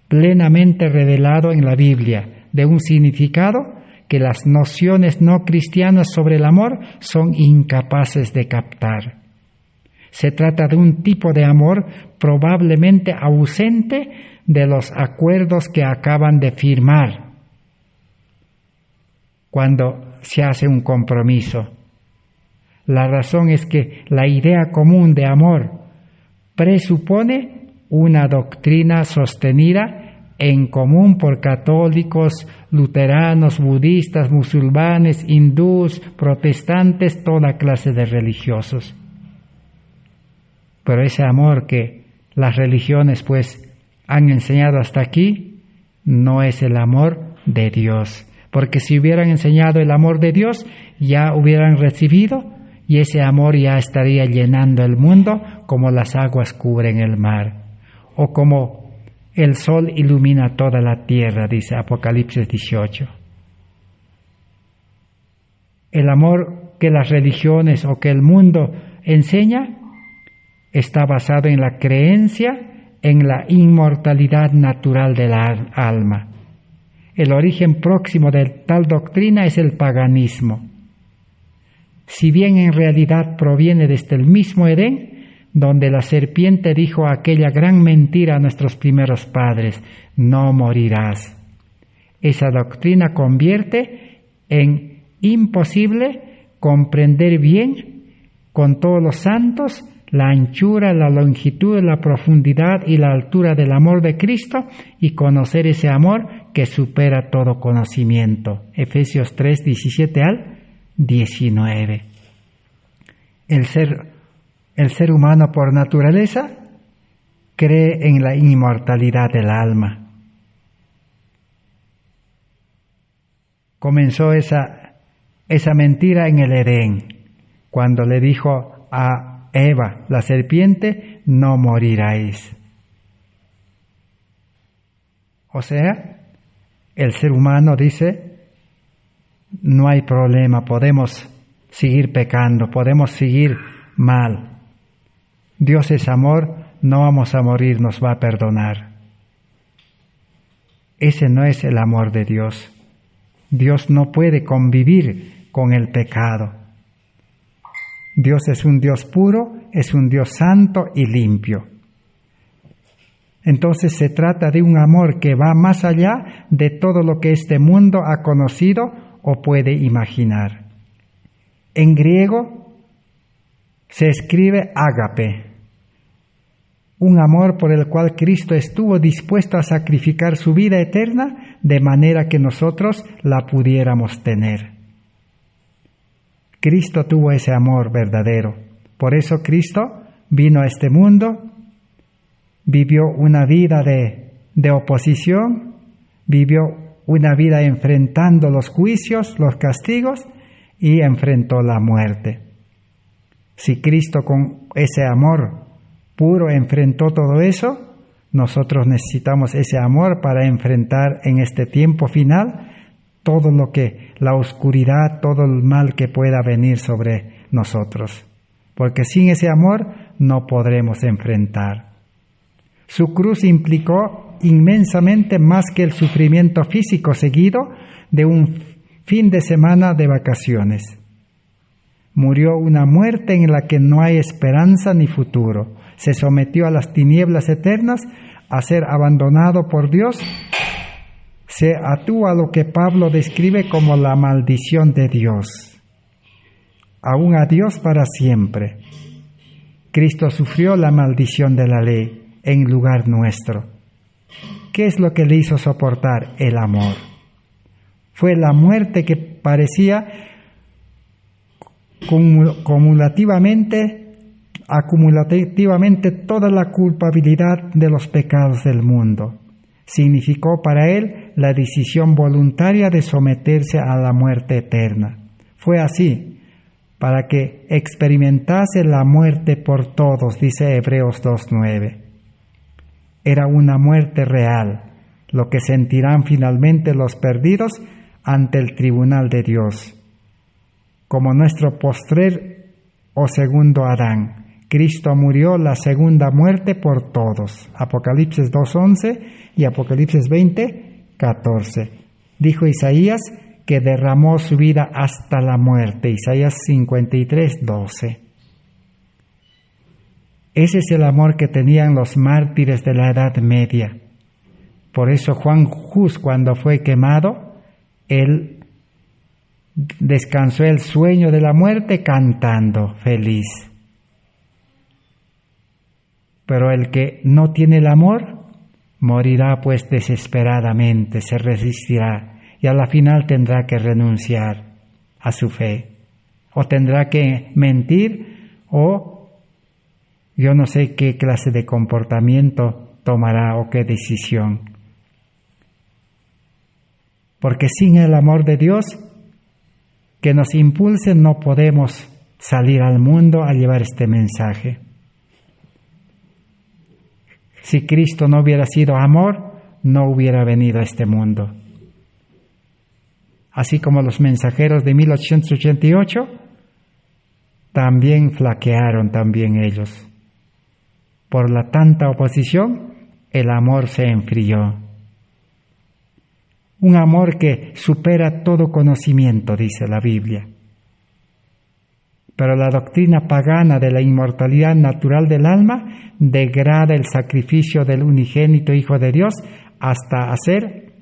plenamente revelado en la Biblia, de un significado que las nociones no cristianas sobre el amor son incapaces de captar. Se trata de un tipo de amor probablemente ausente de los acuerdos que acaban de firmar cuando se hace un compromiso. La razón es que la idea común de amor presupone una doctrina sostenida en común por católicos, luteranos, budistas, musulmanes, hindúes, protestantes, toda clase de religiosos. Pero ese amor que las religiones pues han enseñado hasta aquí no es el amor de Dios, porque si hubieran enseñado el amor de Dios ya hubieran recibido y ese amor ya estaría llenando el mundo como las aguas cubren el mar o como el sol ilumina toda la tierra, dice Apocalipsis 18. El amor que las religiones o que el mundo enseña está basado en la creencia en la inmortalidad natural de la alma. El origen próximo de tal doctrina es el paganismo. Si bien en realidad proviene desde el mismo Edén, donde la serpiente dijo aquella gran mentira a nuestros primeros padres, no morirás. Esa doctrina convierte en imposible comprender bien con todos los santos la anchura, la longitud, la profundidad y la altura del amor de Cristo y conocer ese amor que supera todo conocimiento. Efesios 3, 17 al 19. El ser humano por naturaleza cree en la inmortalidad del alma. Comenzó esa mentira en el Edén, cuando le dijo a Eva, la serpiente, no moriráis. O sea, el ser humano dice, no hay problema, podemos seguir pecando, podemos seguir mal. Dios es amor, no vamos a morir, nos va a perdonar. Ese no es el amor de Dios. Dios no puede convivir con el pecado. Dios es un Dios puro, es un Dios santo y limpio. Entonces se trata de un amor que va más allá de todo lo que este mundo ha conocido o puede imaginar. En griego se escribe ágape, un amor por el cual Cristo estuvo dispuesto a sacrificar su vida eterna de manera que nosotros la pudiéramos tener. Cristo tuvo ese amor verdadero. Por eso Cristo vino a este mundo, vivió una vida de oposición, vivió una vida enfrentando los juicios, los castigos y enfrentó la muerte. Si Cristo con ese amor puro enfrentó todo eso, nosotros necesitamos ese amor para enfrentar en este tiempo final todo lo que, la oscuridad, todo el mal que pueda venir sobre nosotros. Porque sin ese amor no podremos enfrentar. Su cruz implicó inmensamente más que el sufrimiento físico seguido de un fin de semana de vacaciones. Murió una muerte en la que no hay esperanza ni futuro. Se sometió a las tinieblas eternas, a ser abandonado por Dios. Se ató a lo que Pablo describe como la maldición de Dios. Aún a Dios para siempre. Cristo sufrió la maldición de la ley en lugar nuestro. ¿Qué es lo que le hizo soportar? El amor. Fue la muerte que parecía acumulativamente toda la culpabilidad de los pecados del mundo. Significó para él la decisión voluntaria de someterse a la muerte eterna. Fue así, para que experimentase la muerte por todos, dice Hebreos 2:9. Era una muerte real, lo que sentirán finalmente los perdidos ante el tribunal de Dios. Como nuestro postrer o segundo Adán, Cristo murió la segunda muerte por todos. Apocalipsis 2:11 y Apocalipsis 20:14. Dijo Isaías que derramó su vida hasta la muerte. Isaías 53:12. Ese es el amor que tenían los mártires de la Edad Media. Por eso Juan Hus, cuando fue quemado, él descansó el sueño de la muerte cantando feliz. Pero el que no tiene el amor morirá pues desesperadamente, se resistirá y a la final tendrá que renunciar a su fe, o tendrá que mentir, o yo no sé qué clase de comportamiento tomará o qué decisión. Porque sin el amor de Dios que nos impulse no podemos salir al mundo a llevar este mensaje. Si Cristo no hubiera sido amor, no hubiera venido a este mundo. Así como los mensajeros de 1888, también flaquearon también ellos. Por la tanta oposición, el amor se enfrió. Un amor que supera todo conocimiento, dice la Biblia. Pero la doctrina pagana de la inmortalidad natural del alma degrada el sacrificio del unigénito Hijo de Dios hasta hacer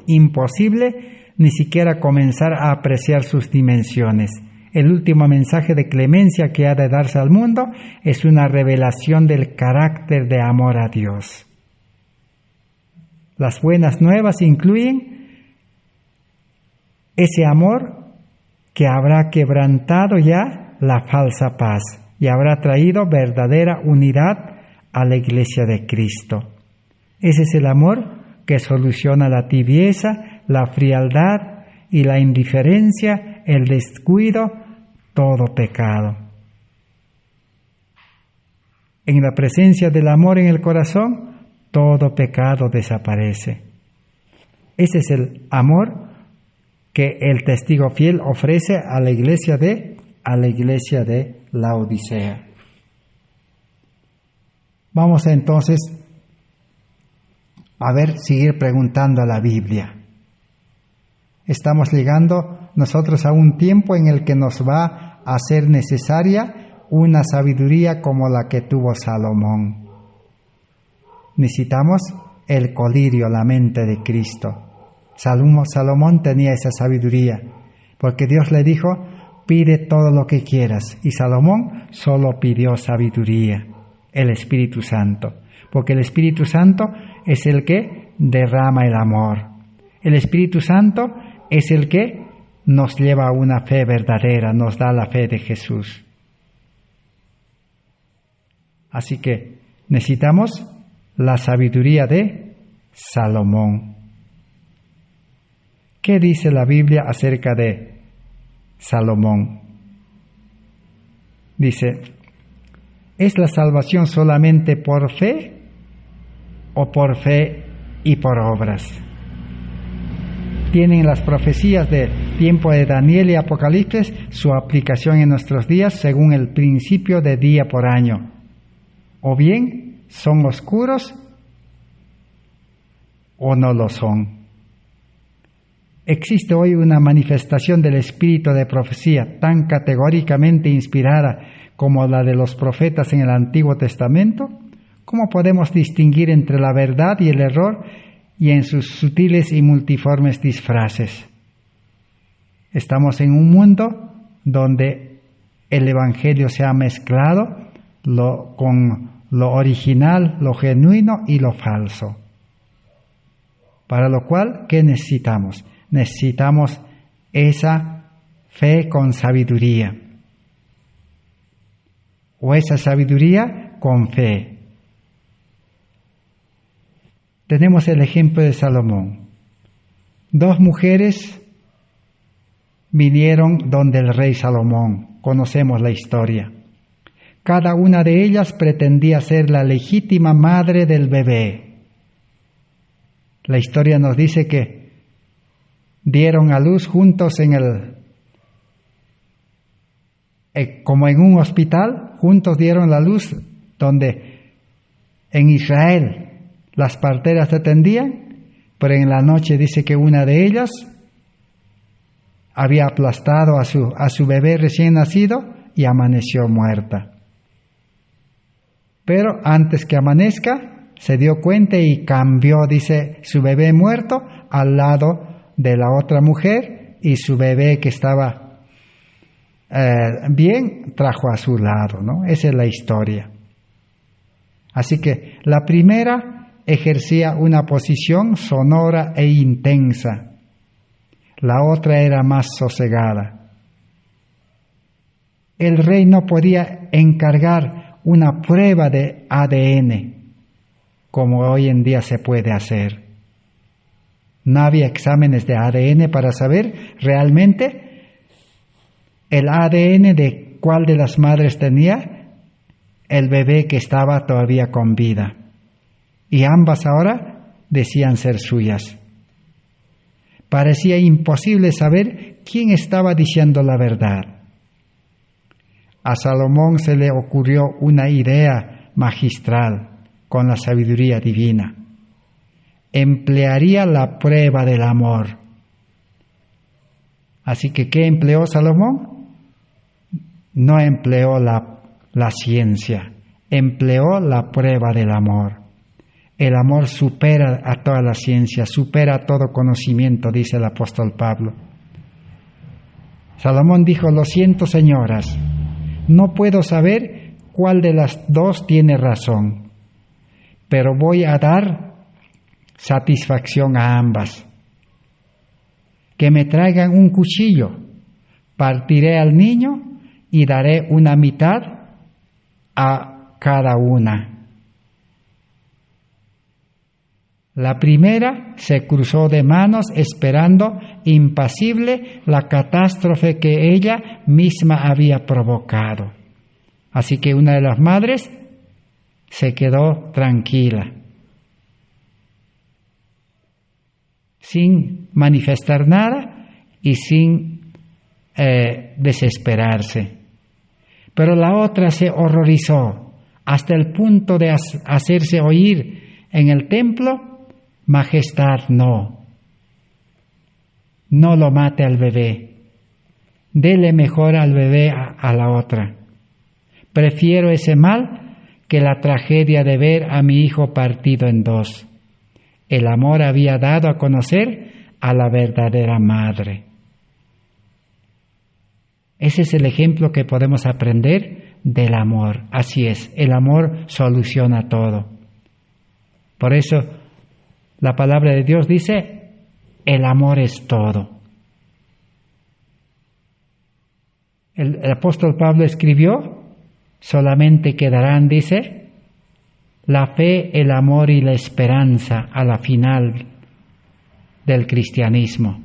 imposible ni siquiera comenzar a apreciar sus dimensiones. El último mensaje de clemencia que ha de darse al mundo es una revelación del carácter de amor a Dios. Las buenas nuevas incluyen ese amor que habrá quebrantado ya la falsa paz y habrá traído verdadera unidad a la Iglesia de Cristo. Ese es el amor que soluciona la tibieza, la frialdad y la indiferencia, el descuido, todo pecado. En la presencia del amor en el corazón, todo pecado desaparece. Ese es el amor que el testigo fiel ofrece a la iglesia de Laodicea. Vamos entonces a seguir preguntando a la Biblia. Estamos llegando nosotros a un tiempo en el que nos va a ser necesaria una sabiduría como la que tuvo Salomón. Necesitamos el colirio, la mente de Cristo. Salomón tenía esa sabiduría, porque Dios le dijo, pide todo lo que quieras. Y Salomón solo pidió sabiduría, el Espíritu Santo, porque el Espíritu Santo es el que derrama el amor. El Espíritu Santo es el que nos lleva a una fe verdadera, nos da la fe de Jesús. Así que necesitamos la sabiduría de Salomón. ¿Qué dice la Biblia acerca de Salomón? Dice, ¿es la salvación solamente por fe o por fe y por obras? ¿Tienen las profecías del tiempo de Daniel y Apocalipsis su aplicación en nuestros días según el principio de día por año? ¿O bien son oscuros o no lo son? ¿Existe hoy una manifestación del espíritu de profecía tan categóricamente inspirada como la de los profetas en el Antiguo Testamento? ¿Cómo podemos distinguir entre la verdad y el error y en sus sutiles y multiformes disfraces? Estamos en un mundo donde el Evangelio se ha mezclado con lo original, lo genuino y lo falso. Para lo cual, ¿qué necesitamos? Necesitamos esa fe con sabiduría, o esa sabiduría con fe. Tenemos el ejemplo de Salomón. 2 mujeres vinieron donde el rey Salomón. Conocemos la historia. Cada una de ellas pretendía ser la legítima madre del bebé. La historia nos dice que dieron a luz juntos como en un hospital, juntos dieron la luz donde en Israel las parteras atendían, pero en la noche dice que una de ellas había aplastado a su bebé recién nacido y amaneció muerta. Pero antes que amanezca, se dio cuenta y cambió, dice, su bebé muerto al lado de la otra mujer, y su bebé que estaba bien, trajo a su lado, ¿no? Esa es la historia. Así que la primera ejercía una posición sonora e intensa. La otra era más sosegada. El rey no podía encargar una prueba de ADN, como hoy en día se puede hacer. No había exámenes de ADN para saber realmente el ADN de cuál de las madres tenía el bebé que estaba todavía con vida. Y ambas ahora decían ser suyas. Parecía imposible saber quién estaba diciendo la verdad. A Salomón se le ocurrió una idea magistral con la sabiduría divina. Emplearía la prueba del amor. Así que, ¿qué empleó Salomón? No empleó la ciencia, empleó la prueba del amor. El amor supera a toda la ciencia, supera a todo conocimiento, dice el apóstol Pablo. Salomón dijo: lo siento, señoras, no puedo saber cuál de las dos tiene razón, pero voy a dar satisfacción a ambas. Que me traigan un cuchillo, partiré al niño y daré una mitad a cada una. La primera se cruzó de manos esperando impasible la catástrofe que ella misma había provocado. Así que una de las madres se quedó tranquila, sin manifestar nada y sin desesperarse. Pero la otra se horrorizó hasta el punto de hacerse oír en el templo: Majestad, no lo mate al bebé, dele mejor al bebé a la otra. Prefiero ese mal que la tragedia de ver a mi hijo partido en dos. El amor había dado a conocer a la verdadera madre. Ese es el ejemplo que podemos aprender del amor. Así es, el amor soluciona todo. Por eso la palabra de Dios dice: el amor es todo. El apóstol Pablo escribió: solamente quedarán, dice, la fe, el amor y la esperanza a la final del cristianismo.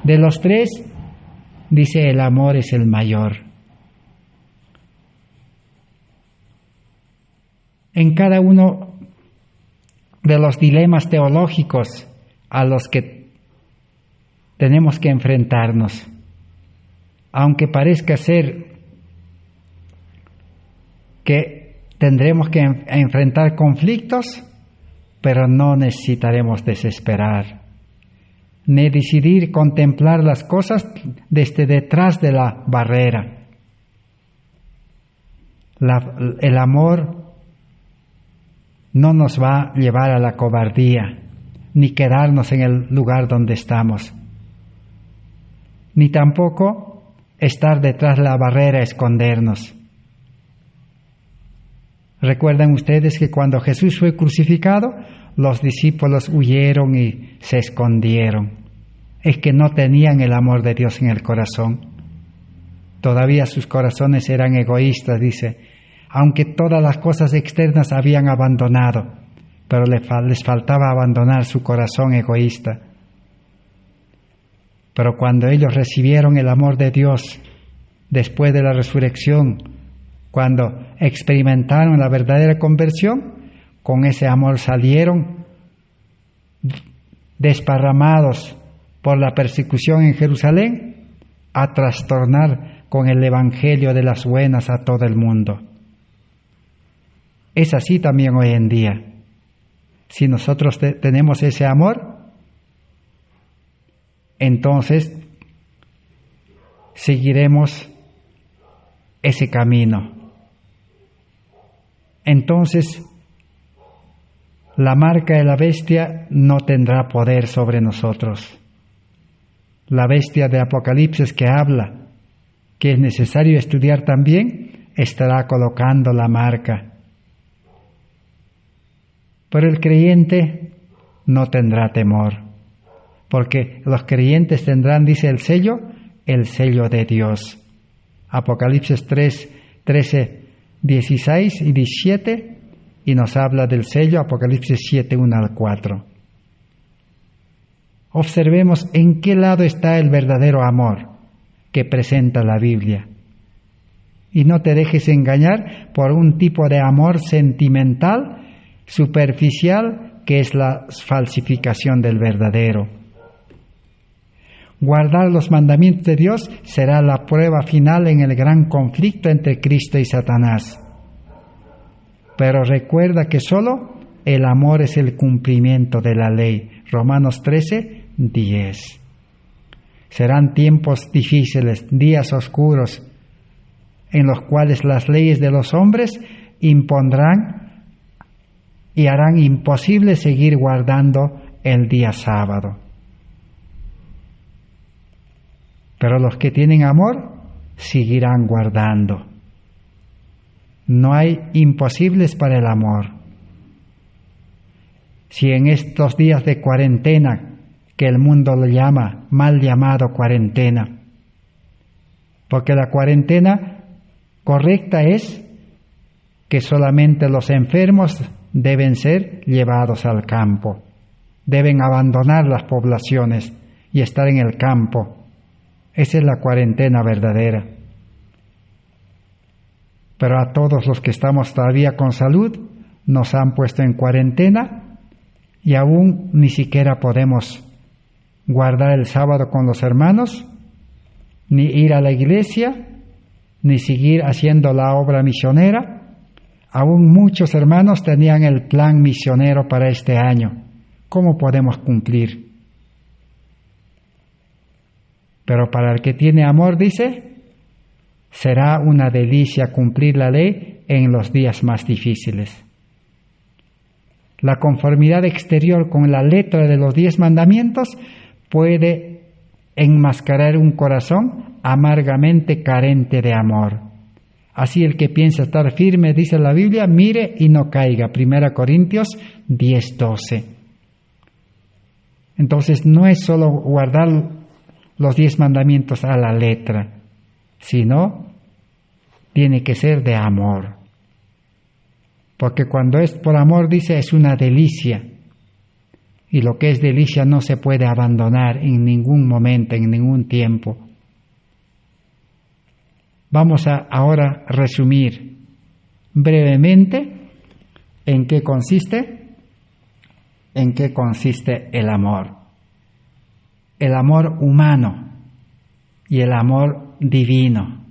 De los tres, dice, el amor es el mayor. En cada uno de los dilemas teológicos a los que tenemos que enfrentarnos, aunque parezca ser que tendremos que enfrentar conflictos, pero no necesitaremos desesperar, ni decidir contemplar las cosas desde detrás de la barrera. El amor no nos va a llevar a la cobardía, ni quedarnos en el lugar donde estamos, ni tampoco estar detrás de la barrera, escondernos. ¿Recuerdan ustedes que cuando Jesús fue crucificado, los discípulos huyeron y se escondieron? Es que no tenían el amor de Dios en el corazón. Todavía sus corazones eran egoístas, dice, aunque todas las cosas externas habían abandonado, pero les faltaba abandonar su corazón egoísta. Pero cuando ellos recibieron el amor de Dios después de la resurrección, cuando experimentaron la verdadera conversión, con ese amor salieron desparramados por la persecución en Jerusalén a trastornar con el evangelio de las buenas a todo el mundo. Es así también hoy en día. Si nosotros tenemos ese amor, entonces seguiremos ese camino. Entonces, la marca de la bestia no tendrá poder sobre nosotros. La bestia de Apocalipsis que habla, que es necesario estudiar también, estará colocando la marca. Pero el creyente no tendrá temor, porque los creyentes tendrán, dice el sello de Dios. Apocalipsis 3, 13, 16 y 17, y nos habla del sello, Apocalipsis 7, 1 al 4. Observemos en qué lado está el verdadero amor que presenta la Biblia. Y no te dejes engañar por un tipo de amor sentimental, superficial, que es la falsificación del verdadero. Guardar los mandamientos de Dios será la prueba final en el gran conflicto entre Cristo y Satanás. Pero recuerda que solo el amor es el cumplimiento de la ley. Romanos 13, 10. Serán tiempos difíciles, días oscuros, en los cuales las leyes de los hombres impondrán y harán imposible seguir guardando el día sábado. Pero los que tienen amor seguirán guardando. No hay imposibles para el amor. Si en estos días de cuarentena, que el mundo lo llama, mal llamado cuarentena, porque la cuarentena correcta es que solamente los enfermos deben ser llevados al campo, deben abandonar las poblaciones y estar en el campo. Esa es la cuarentena verdadera. Pero a todos los que estamos todavía con salud, nos han puesto en cuarentena y aún ni siquiera podemos guardar el sábado con los hermanos, ni ir a la iglesia, ni seguir haciendo la obra misionera. Aún muchos hermanos tenían el plan misionero para este año. ¿Cómo podemos cumplir? Pero para el que tiene amor, dice, será una delicia cumplir la ley en los días más difíciles. La conformidad exterior con la letra de los 10 mandamientos puede enmascarar un corazón amargamente carente de amor. Así el que piensa estar firme, dice la Biblia, mire y no caiga. 1 Corintios 10:12. Entonces no es solo guardar los 10 mandamientos a la letra, sino tiene que ser de amor. Porque cuando es por amor, dice, es una delicia. Y lo que es delicia no se puede abandonar en ningún momento, en ningún tiempo. Vamos a ahora resumir brevemente en qué consiste el amor. El amor humano y el amor divino.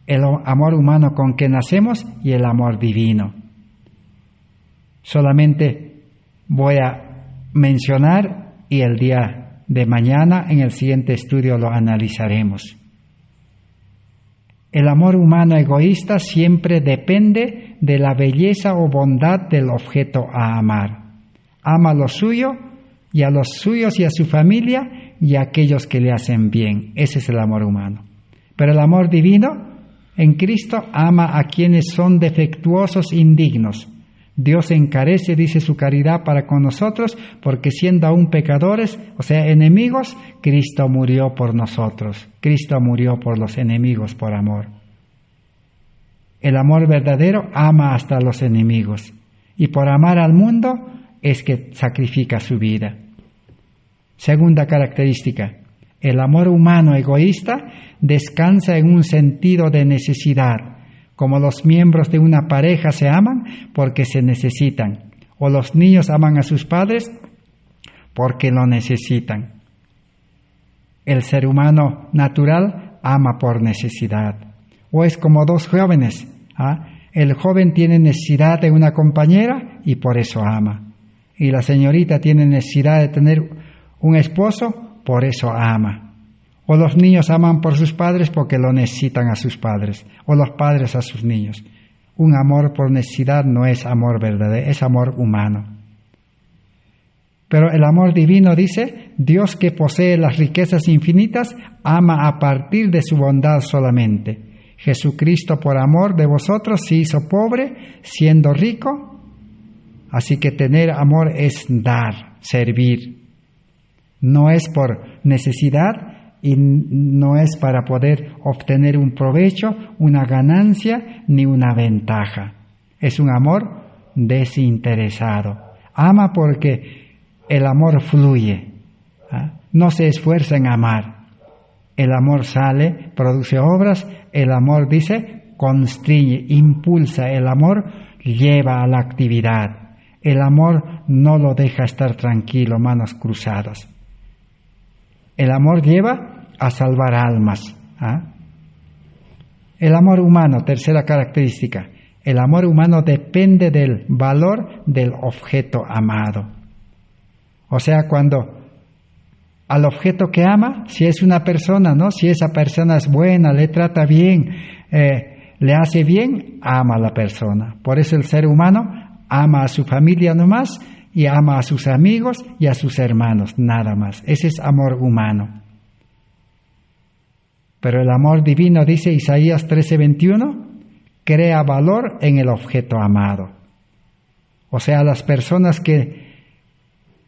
El amor humano con que nacemos y el amor divino. Solamente voy a mencionar y el día de mañana en el siguiente estudio lo analizaremos. El amor humano egoísta siempre depende de la belleza o bondad del objeto a amar. Ama lo suyo y a los suyos y a su familia y a aquellos que le hacen bien. Ese es el amor humano. Pero el amor divino en Cristo ama a quienes son defectuosos, indignos. Dios encarece, dice, su caridad para con nosotros, porque siendo aún pecadores, o sea, enemigos, Cristo murió por nosotros. Cristo murió por los enemigos por amor. El amor verdadero ama hasta los enemigos. Y por amar al mundo es que sacrifica su vida. Segunda característica, el amor humano egoísta descansa en un sentido de necesidad. Como los miembros de una pareja se aman porque se necesitan, o los niños aman a sus padres porque lo necesitan. El ser humano natural ama por necesidad. O es como dos jóvenes. El joven tiene necesidad de una compañera y por eso ama. Y la señorita tiene necesidad de tener un esposo, por eso ama. O los niños aman por sus padres porque lo necesitan a sus padres, o los padres a sus niños. Un amor por necesidad no es amor verdadero, es amor humano. Pero el amor divino dice, Dios que posee las riquezas infinitas, ama a partir de su bondad solamente. Jesucristo por amor de vosotros se hizo pobre, siendo rico. Así que tener amor es dar, servir. No es por necesidad, y no es para poder obtener un provecho, una ganancia, ni una ventaja. Es un amor desinteresado. Ama porque el amor fluye. No se esfuerza en amar. El amor sale, produce obras. El amor, dice, constriñe, impulsa. El amor lleva a la actividad. El amor no lo deja estar tranquilo, manos cruzadas. El amor lleva a salvar almas. El amor humano, tercera característica. El amor humano depende del valor del objeto amado. O sea, cuando al objeto que ama, si es una persona, ¿no? Si esa persona es buena, le trata bien, le hace bien, ama a la persona. Por eso el ser humano ama a su familia nomás y ama a sus amigos y a sus hermanos, nada más. Ese es amor humano. Pero el amor divino, dice Isaías 13:21, crea valor en el objeto amado. O sea, las personas que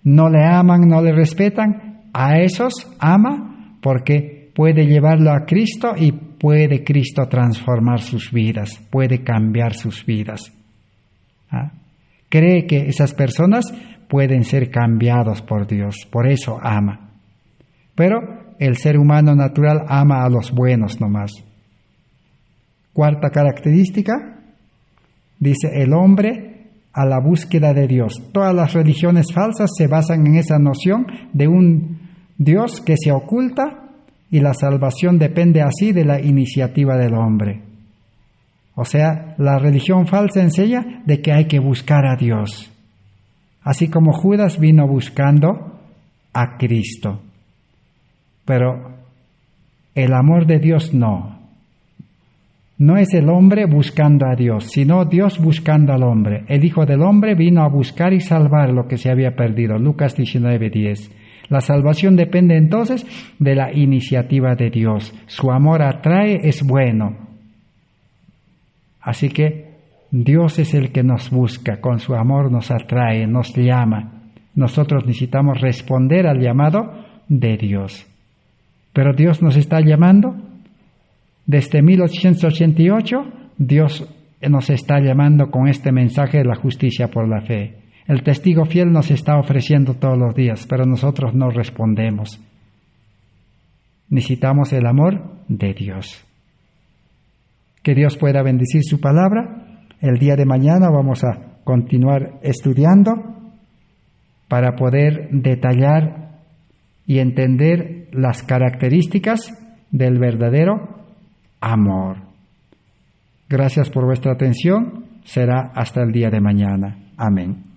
no le aman, no le respetan, a esos ama porque puede llevarlo a Cristo y puede Cristo transformar sus vidas, puede cambiar sus vidas. Cree que esas personas pueden ser cambiados por Dios, por eso ama. Pero el ser humano natural ama a los buenos nomás. Cuarta característica, dice el hombre a la búsqueda de Dios. Todas las religiones falsas se basan en esa noción de un Dios que se oculta y la salvación depende así de la iniciativa del hombre. O sea, la religión falsa enseña de que hay que buscar a Dios. Así como Judas vino buscando a Cristo. Pero el amor de Dios no. No es el hombre buscando a Dios, sino Dios buscando al hombre. El Hijo del Hombre vino a buscar y salvar lo que se había perdido. Lucas 19:10. La salvación depende entonces de la iniciativa de Dios. Su amor atrae, es bueno. Así que Dios es el que nos busca, con su amor nos atrae, nos llama. Nosotros necesitamos responder al llamado de Dios. Pero Dios nos está llamando. Desde 1888, Dios nos está llamando con este mensaje de la justicia por la fe. El testigo fiel nos está ofreciendo todos los días, pero nosotros no respondemos. Necesitamos el amor de Dios. Que Dios pueda bendecir su palabra. El día de mañana vamos a continuar estudiando para poder detallar y entender las características del verdadero amor. Gracias por vuestra atención. Será hasta el día de mañana. Amén.